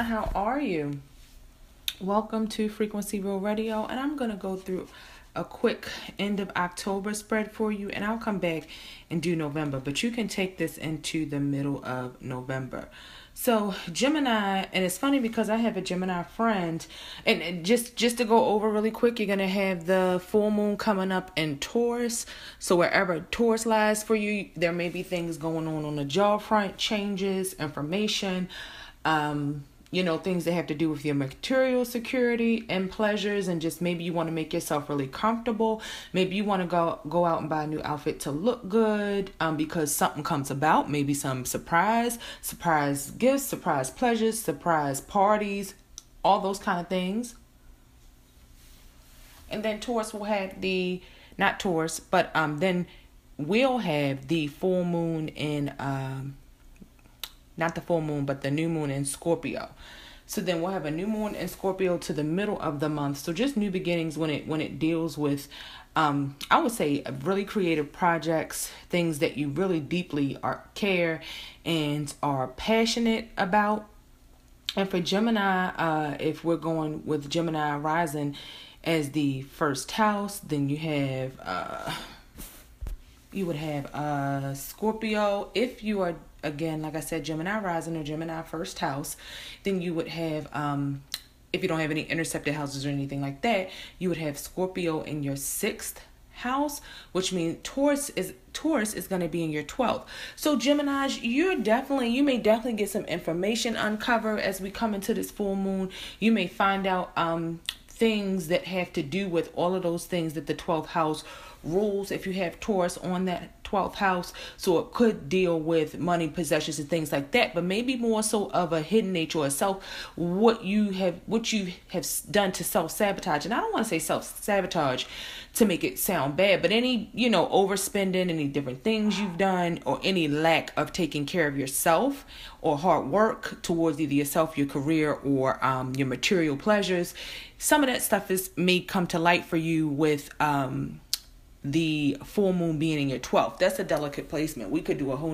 Gemini, how are you? Welcome to Frequency Real Radio, and I'm going to go through a quick end of October spread for you, and I'll come back and do November, but you can take this into the middle of November. So Gemini, and it's funny because I have a Gemini friend, and just to go over really quick, you're going to have the full moon coming up in Taurus. So wherever Taurus lies for you, there may be things going on the job front, changes, information, things that have to do with your material security and pleasures, and just maybe you want to make yourself really comfortable. Maybe you want to go out and buy a new outfit to look good because something comes about, maybe some surprise gifts, surprise pleasures, surprise parties, all those kind of things. And then Taurus will have not Taurus, but then we'll have the full moon in not the full moon, but the new moon in Scorpio. So then we'll have a new moon in Scorpio to the middle of the month. So just new beginnings when it deals with, I would say, really creative projects, things that you really deeply care and are passionate about. And for Gemini, if we're going with Gemini rising as the first house, then you would have Scorpio. If you are, again, like I said, Gemini rising or Gemini first house, then you would have, if you don't have any intercepted houses or anything like that, you would have Scorpio in your 6th house, which means Taurus is going to be in your 12th. So Geminis, you may definitely get some information uncovered as we come into this full moon. You may find out things that have to do with all of those things that the 12th house rules if you have Taurus on that 12th house. So it could deal with money, possessions, and things like that, but maybe more so of a hidden nature or what you have done to self-sabotage. And I don't want to say self-sabotage to make it sound bad, but any, overspending, any different things you've done, or any lack of taking care of yourself or hard work towards either yourself, your career, or your material pleasures. Some of that stuff may come to light for you with the full moon being in your 12th. That's a delicate placement. We could do a whole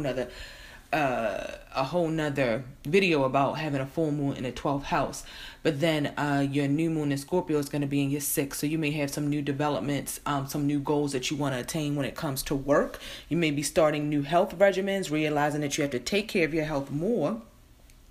nother video about having a full moon in the 12th house. But then your new moon in Scorpio is going to be in your 6th. So you may have some new developments, some new goals that you want to attain when it comes to work. You may be starting new health regimens, realizing that you have to take care of your health more.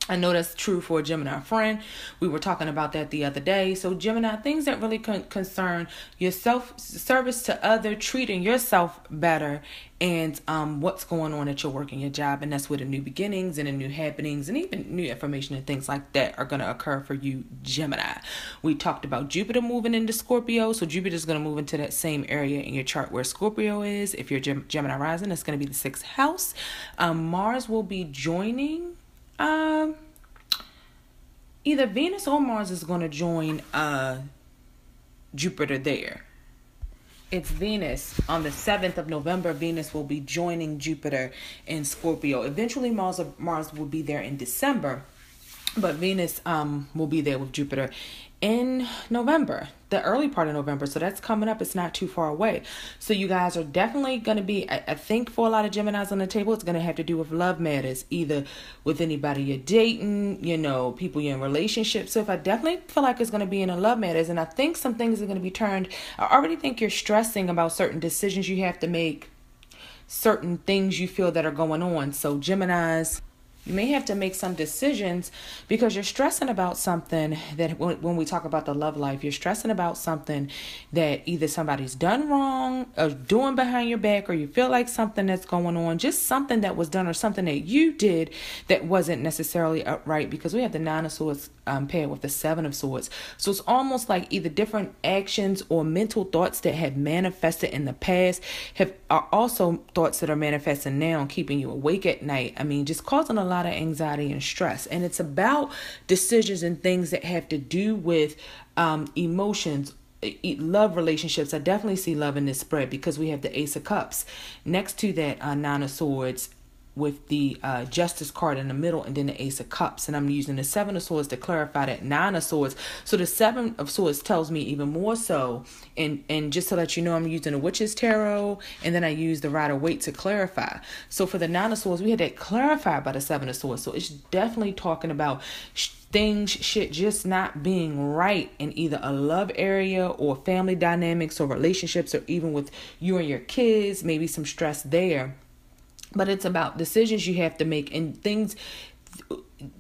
I know that's true for a Gemini friend. We were talking about that the other day. So Gemini, things that really concern your service to others, treating yourself better, and what's going on at your work and your job. And that's where the new beginnings and the new happenings and even new information and things like that are going to occur for you, Gemini. We talked about Jupiter moving into Scorpio. So Jupiter is going to move into that same area in your chart where Scorpio is. If you're Gemini rising, it's going to be the 6th house. Mars will be joining. Either Venus or Mars is going to join Jupiter there. It's Venus. On the 7th of November, Venus will be joining Jupiter in Scorpio. Eventually, Mars will be there in December, but Venus will be there with Jupiter in November, the early part of November. So that's coming up. It's not too far away. So you guys are definitely going to be, I think for a lot of Geminis on the table, it's going to have to do with love matters, either with anybody you're dating, people you're in relationships. So if I definitely feel like it's going to be in a love matters, and I think some things are going to be turned. I already think you're stressing about certain decisions you have to make, certain things you feel that are going on. So Geminis, you may have to make some decisions because you're stressing about something that when we talk about the love life, you're stressing about something that either somebody's done wrong or doing behind your back, or you feel like something that's going on, just something that was done or something that you did that wasn't necessarily upright, because we have the 9 of Swords paired with the 7 of Swords. So it's almost like either different actions or mental thoughts that have manifested in the past are also thoughts that are manifesting now, keeping you awake at night. I mean, just causing a lot of anxiety and stress. And it's about decisions and things that have to do with emotions, love relationships. I definitely see love in this spread because we have the Ace of Cups next to that 9 of Swords, with the Justice card in the middle, and then the Ace of Cups. And I'm using the 7 of Swords to clarify that 9 of Swords. So the 7 of Swords tells me even more so. And just to let you know, I'm using the Witch's Tarot, and then I use the Rider-Waite to clarify. So for the 9 of Swords, we had that clarified by the 7 of Swords. So it's definitely talking about things shit just not being right in either a love area or family dynamics or relationships, or even with you and your kids, maybe some stress there. But it's about decisions you have to make, and things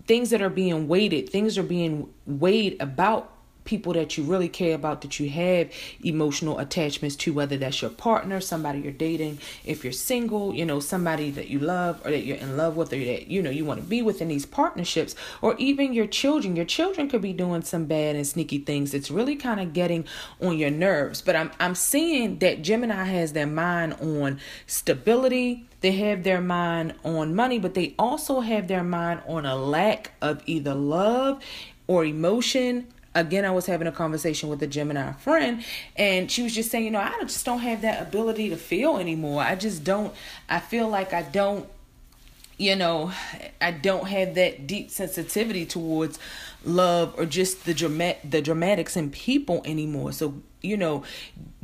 that are being weighted, things are being weighed about people that you really care about, that you have emotional attachments to, whether that's your partner, somebody you're dating, if you're single, somebody that you love or that you're in love with, or that, you want to be with in these partnerships, or even your children. Your children could be doing some bad and sneaky things. It's really kind of getting on your nerves. But I'm seeing that Gemini has their mind on stability. They have their mind on money, but they also have their mind on a lack of either love or emotion. Again, I was having a conversation with a Gemini friend, and she was just saying, I just don't have that ability to feel anymore. I feel like I don't have that deep sensitivity towards love or just the dramatics in people anymore. So,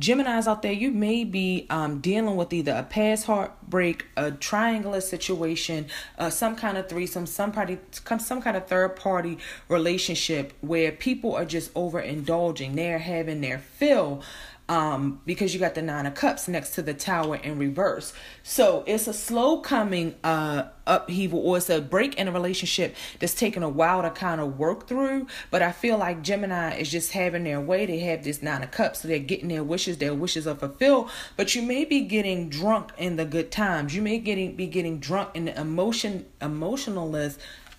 Geminis out there, you may be dealing with either a past heartbreak, a triangular situation, some kind of threesome, some kind of third party relationship where people are just overindulging. They're having their fill. Because you got the 9 of Cups next to the Tower in reverse. So it's a slow coming upheaval, or it's a break in a relationship that's taking a while to kind of work through. But I feel like Gemini is just having their way. They have this 9 of Cups, so they're getting their wishes are fulfilled. But you may be getting drunk in the good times. You may be getting drunk in the emotionalism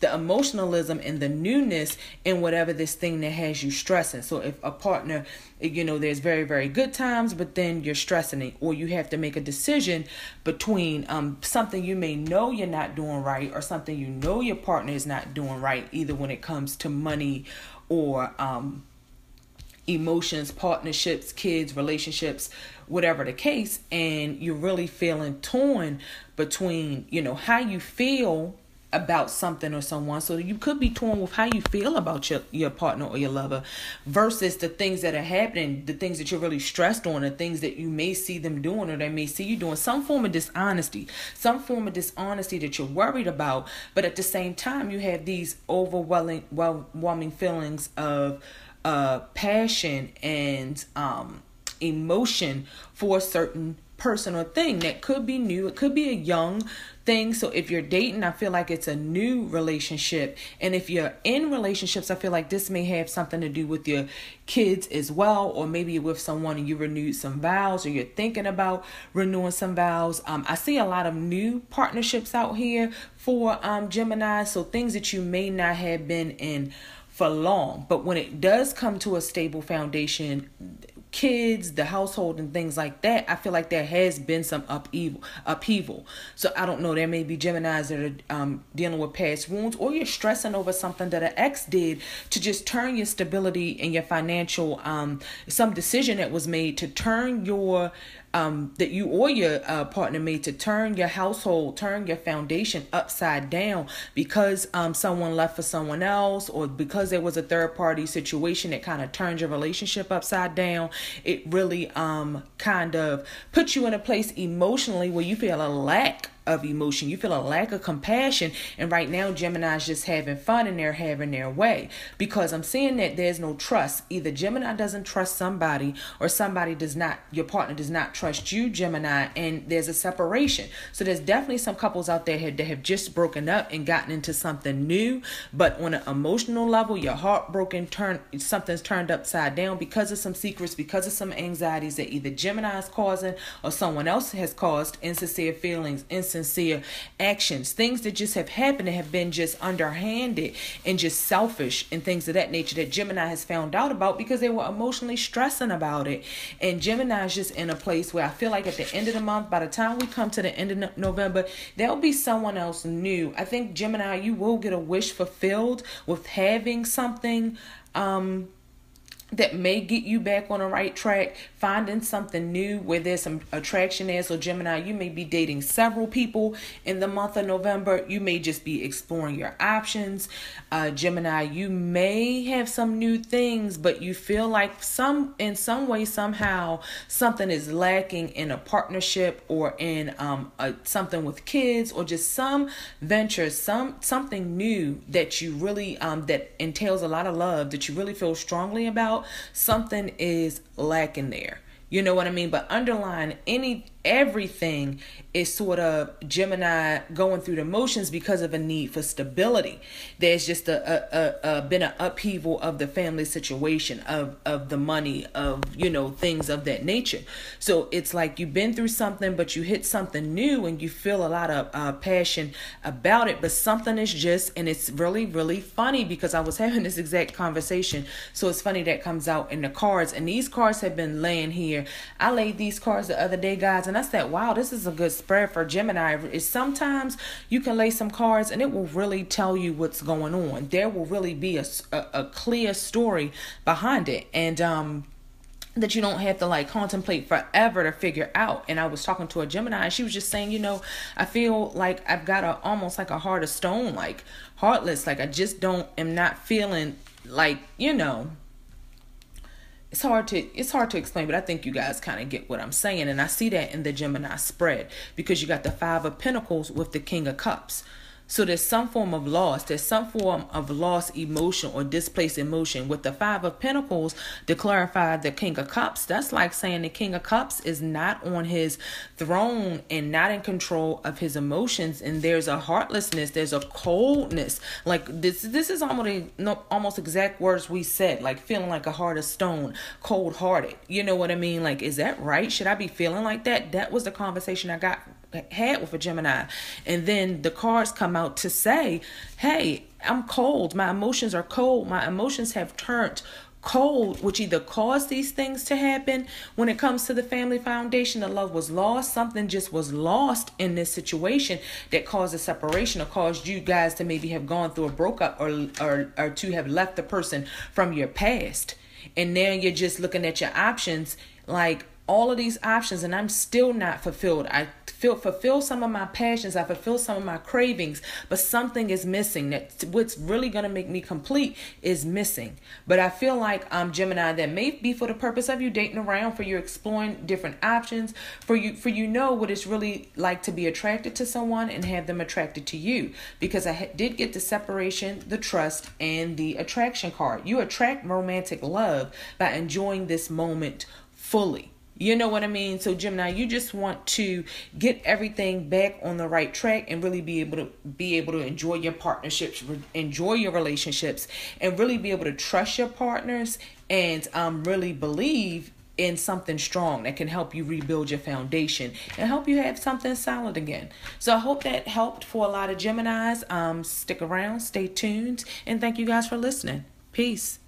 and the newness in whatever this thing that has you stressing. So if a partner, there's very, very good times, but then you're stressing it, or you have to make a decision between something you may know you're not doing right, or something your partner is not doing right, either when it comes to money or emotions, partnerships, kids, relationships, whatever the case. And you're really feeling torn between, how you feel about something or someone. So you could be torn with how you feel about your partner or your lover versus the things that are happening, the things that you're really stressed on, the things that you may see them doing, or they may see you doing, some form of dishonesty that you're worried about. But at the same time, you have these overwhelming feelings of passion and emotion for a certain person or thing that could be new. It could be a young thing. So if you're dating, I feel like it's a new relationship. And if you're in relationships, I feel like this may have something to do with your kids as well, or maybe you're with someone and you renewed some vows, or you're thinking about renewing some vows. I see a lot of new partnerships out here for Gemini. So things that you may not have been in for long, but when it does come to a stable foundation, kids, the household, and things like that, I feel like there has been some upheaval. So I don't know, there may be Geminis that are dealing with past wounds, or you're stressing over something that an ex did to just turn your stability and your financial, some decision that was made to turn your that you or your partner made to turn your household, turn your foundation upside down because someone left for someone else, or because there was a third party situation that kind of turned your relationship upside down. It really kind of puts you in a place emotionally where you feel a lack of emotion. You feel a lack of compassion. And right now, Gemini's just having fun and they're having their way, because I'm seeing that there's no trust. Either Gemini doesn't trust somebody, or somebody does not, your partner does not trust you, Gemini, and there's a separation. So there's definitely some couples out there that have just broken up and gotten into something new, but on an emotional level, you're heartbroken, something's turned upside down because of some secrets, because of some anxieties that either Gemini is causing or someone else has caused, insincere feelings, insincere actions, things that just have happened and have been just underhanded and just selfish and things of that nature that Gemini has found out about because they were emotionally stressing about it. And Gemini is just in a place where I feel like at the end of the month, by the time we come to the end of November, there'll be someone else new. I think Gemini, you will get a wish fulfilled with having something that may get you back on the right track, finding something new where there's some attraction there. So Gemini, you may be dating several people in the month of November. You may just be exploring your options. Gemini, you may have some new things, but you feel like in some way, somehow, something is lacking in a partnership or in something with kids, or just some venture, something new that you really that entails a lot of love, that you really feel strongly about. Something is lacking there. You know what I mean? But underlying everything is sort of Gemini going through the motions because of a need for stability. There's just been an upheaval of the family situation, of the money, of, things of that nature. So it's like you've been through something, but you hit something new and you feel a lot of passion about it. But something is and it's really, really funny because I was having this exact conversation. So it's funny that comes out in the cards. And these cards have been laying here. I laid these cards the other day, guys, and I said, wow, this is a good spread for Gemini. Is sometimes you can lay some cards and it will really tell you what's going on. There will really be a clear story behind it, and that you don't have to contemplate forever to figure out. And I was talking to a Gemini and she was just saying, I feel like I've got almost like a heart of stone, like heartless. Like I just am not feeling like, It's hard to explain, but I think you guys kind of get what I'm saying. And I see that in the Gemini spread because you got the Five of Pentacles with the King of Cups. So there's some form of loss. There's some form of lost emotion or displaced emotion. With the Five of Pentacles to clarify the King of Cups, that's like saying the King of Cups is not on his throne and not in control of his emotions. And there's a heartlessness. There's a coldness. Like this is almost exact words we said, like feeling like a heart of stone, cold hearted. You know what I mean? Like, is that right? Should I be feeling like that? That was the conversation I had with a Gemini. And then the cards come out to say, hey, I'm cold. My emotions are cold. My emotions have turned cold, which either caused these things to happen. When it comes to the family foundation, the love was lost. Something just was lost in this situation that caused a separation, or caused you guys to maybe have gone through a breakup, or to have left the person from your past. And now you're just looking at your options, like all of these options, and I'm still not fulfilled. I fulfill some of my passions. I fulfill some of my cravings, but something is missing. That what's really going to make me complete is missing. But I feel like Gemini, that may be for the purpose of you dating around, for you exploring different options, for you know what it's really like to be attracted to someone and have them attracted to you. Because I did get the separation, the trust, and the attraction card. You attract romantic love by enjoying this moment fully. You know what I mean? So Gemini, you just want to get everything back on the right track and really be able to enjoy your partnerships, enjoy your relationships, and really be able to trust your partners, and really believe in something strong that can help you rebuild your foundation and help you have something solid again. So I hope that helped for a lot of Geminis. Stick around, stay tuned, and thank you guys for listening. Peace.